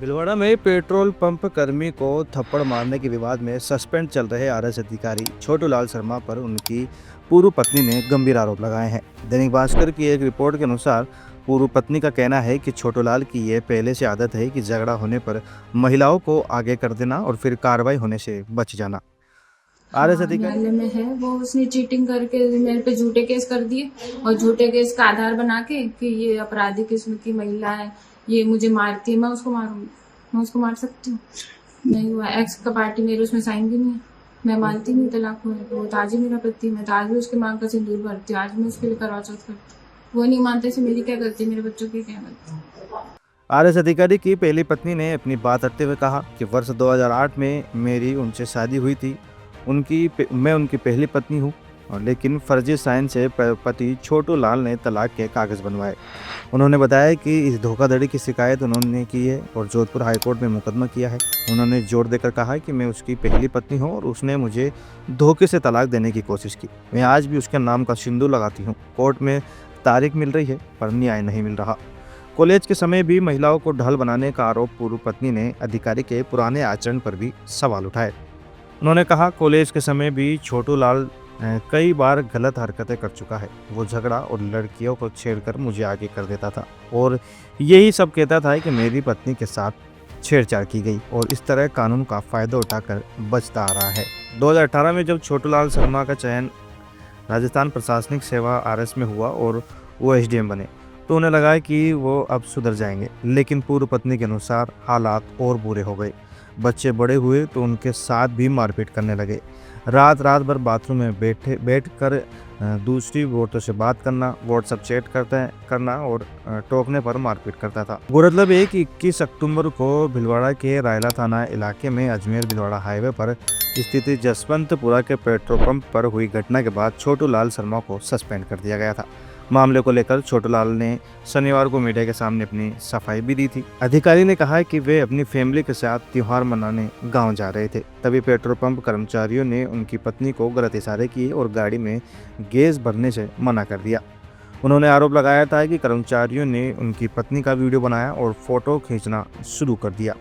भीलवाड़ा में petrol pump कर्मी को थप्पड़ मारने के विवाद में सस्पेंड चल रहे आरएस अधिकारी छोटू लाल शर्मा पर उनकी पूर्व पत्नी ने गंभीर आरोप लगाए हैं। दैनिक भास्कर की एक रिपोर्ट के अनुसार पूर्व पत्नी का कहना है कि छोटू लाल की ये पहले से आदत है कि झगड़ा होने पर महिलाओं को आगे कर देना और फिर कार्रवाई होने से बच जाना। आरएस हाँ, अधिकारी न्यायालय में है वो, उसने चीटिंग करके मेरे पे झूठे केस कर दिए और झूठे केस का आधार बना के कि ये अपराधी किस्म की महिला है, ये मुझे मारती है, मैं उसको मारूंगी, मैं उसको मार सकती हूँ? नहीं हुआ। एक्स का पार्टी मेरे उसमें साइन भी नहीं है। मैं मानती नहीं तलाक हुए तो वो तो आज ही मेरा पति, मैं तो आज भी उसके मांग का सिंदूर भरती हूँ, आज मैं उसके लिए करवा चौथ करती हूँ। वो नहीं मानते से मेरी क्या गलती, मेरे बच्चों की क्या गलती? आरएस अधिकारी की पहली पत्नी ने अपनी बात रखते हुए कहा कि वर्ष 2008 में मेरी उनसे शादी हुई थी। मैं उनकी पहली पत्नी हूँ, लेकिन फर्जी साइन से पति छोटू लाल ने तलाक के कागज बनवाए। उन्होंने बताया कि इस धोखाधड़ी की शिकायत उन्होंने की है और जोधपुर हाईकोर्ट में मुकदमा किया है। उन्होंने जोर देकर कहा कि मैं उसकी पहली पत्नी हूँ और उसने मुझे धोखे से तलाक देने की कोशिश की। मैं आज भी उसके नाम का सिंदूर लगाती हूँ। कोर्ट में तारीख मिल रही है पर न्याय नहीं मिल रहा। कॉलेज के समय भी महिलाओं को ढाल बनाने का आरोप पूर्व पत्नी ने अधिकारी के पुराने आचरण पर भी सवाल उठाए। उन्होंने कहा, कॉलेज के समय भी छोटू लाल कई बार गलत हरकतें कर चुका है। वो झगड़ा और लड़कियों को छेड़कर मुझे आगे कर देता था और यही सब कहता था कि मेरी पत्नी के साथ छेड़छाड़ की गई और इस तरह कानून का फायदा उठाकर बचता आ रहा है। 2018 में जब छोटू लाल शर्मा का चयन राजस्थान प्रशासनिक सेवा आरएस में हुआ और वो एसडीएम बने, तो उन्हें लगा कि वो अब सुधर जाएंगे, लेकिन पूर्व पत्नी के अनुसार हालात और बुरे हो गए। बच्चे बड़े हुए तो उनके साथ भी मारपीट करने लगे। रात भर बाथरूम में बैठकर दूसरी औरतों से बात करना, व्हाट्सएप चैट करना और टोकने पर मारपीट करता था। गौरतलब है कि 21 अक्टूबर को भीलवाड़ा के रायला थाना इलाके में अजमेर भीलवाड़ा हाईवे पर स्थित जसवंतपुरा के पेट्रोल पंप पर हुई घटना के बाद छोटू लाल शर्मा को सस्पेंड कर दिया गया था। मामले को लेकर छोटू लाल ने शनिवार को मीडिया के सामने अपनी सफाई भी दी थी। अधिकारी ने कहा कि वे अपनी फैमिली के साथ त्योहार मनाने गांव जा रहे थे, तभी पेट्रोल पंप कर्मचारियों ने उनकी पत्नी को गलत इशारे किए और गाड़ी में गैस भरने से मना कर दिया। उन्होंने आरोप लगाया था कि कर्मचारियों ने उनकी पत्नी का वीडियो बनाया और फोटो खींचना शुरू कर दिया,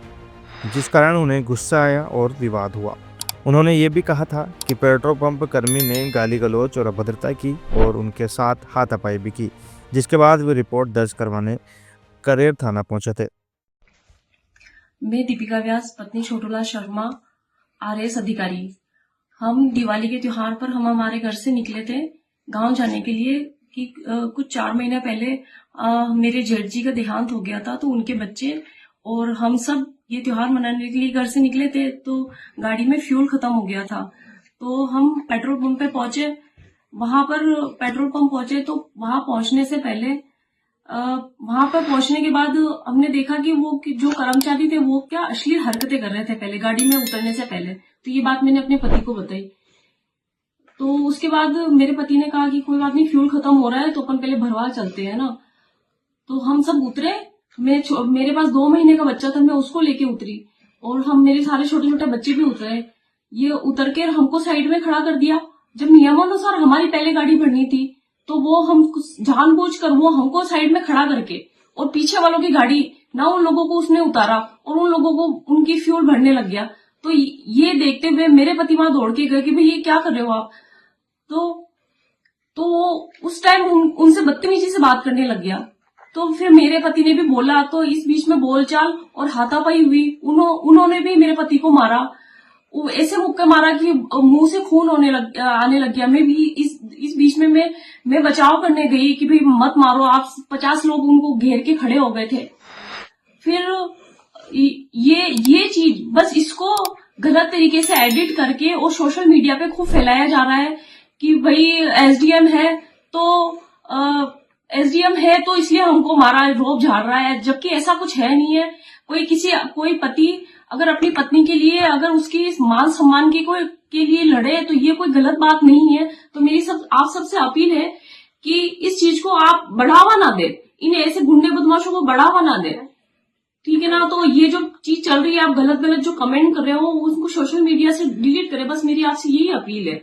जिस कारण उन्हें गुस्सा आया और विवाद हुआ। उन्होंने ये भी कहा था कि पेट्रोल पंप कर्मी ने गाली गलौज और अभद्रता की और उनके साथ हाथापाई भी की, जिसके बाद वे रिपोर्ट दर्ज करवाने करेर थाना पहुंचे थे। मैं दीपिका व्यास, पत्नी छोटूलाल शर्मा, आरएस अधिकारी। हम दिवाली के त्योहार पर हम हमारे घर से निकले थे गांव जाने के लिए कि कुछ 4 महीने पहले मेरे जेठ जी का देहांत हो गया था, तो उनके बच्चे और हम सब ये त्योहार मनाने के लिए घर से निकले थे। तो गाड़ी में फ्यूल खत्म हो गया था, तो हम पेट्रोल पंप पे पहुंचे। वहां पर पेट्रोल पंप पहुंचे तो वहां पहुंचने से पहले वहां पर पहुंचने के बाद हमने देखा कि वो जो कर्मचारी थे वो क्या अश्लील हरकतें कर रहे थे पहले गाड़ी में उतरने से पहले। तो ये बात मैंने अपने पति को बताई। तो उसके बाद मेरे पति ने कहा कि कोई बात नहीं, फ्यूल खत्म हो रहा है तो अपन पहले भरवा चलते हैं ना। तो हम सब उतरे। मेरे पास 2 महीने का बच्चा था, मैं उसको लेके उतरी और हम मेरे सारे छोटे छोटे बच्चे भी उतरे। ये उतर के हमको साइड में खड़ा कर दिया। जब नियमानुसार हमारी पहले गाड़ी भरनी थी तो वो हम जानबूझकर वो हमको साइड में खड़ा करके और पीछे वालों की गाड़ी ना उन लोगों को उसने उतारा और उन लोगों को उनकी फ्यूल भरने लग गया। तो ये देखते हुए मेरे पति वहां दौड़ के गए कि भाई ये क्या कर रहे हो आप। तो उस टाइम उनसे बदतमीजी से बात करने लग गया। तो फिर मेरे पति ने भी बोला, तो इस बीच में बोलचाल और हाथापाई हुई। उन्होंने भी मेरे पति को मारा, ऐसे मुक्के मारा कि मुंह से खून आने लग गया। मैं भी इस बीच में मैं बचाव करने गई कि भाई मत मारो आप। 50 लोग उनको घेर के खड़े हो गए थे। फिर ये चीज बस इसको गलत तरीके से एडिट करके और सोशल मीडिया पे खूब फैलाया जा रहा है कि भाई एसडीएम है तो इसलिए हमको मारा, रोब झाड़ रहा है, जबकि ऐसा कुछ है नहीं है। कोई पति अगर अपनी पत्नी के लिए अगर उसकी मान सम्मान के लिए लड़े तो ये कोई गलत बात नहीं है। तो मेरी आप सबसे अपील है कि इस चीज को आप बढ़ावा ना दे, इन ऐसे गुंडे बदमाशों को बढ़ावा ना दे, ठीक है ना। तो ये जो चीज चल रही है, आप गलत जो कमेंट कर रहे हो उसको सोशल मीडिया से डिलीट करें, बस मेरी आपसे यही अपील है।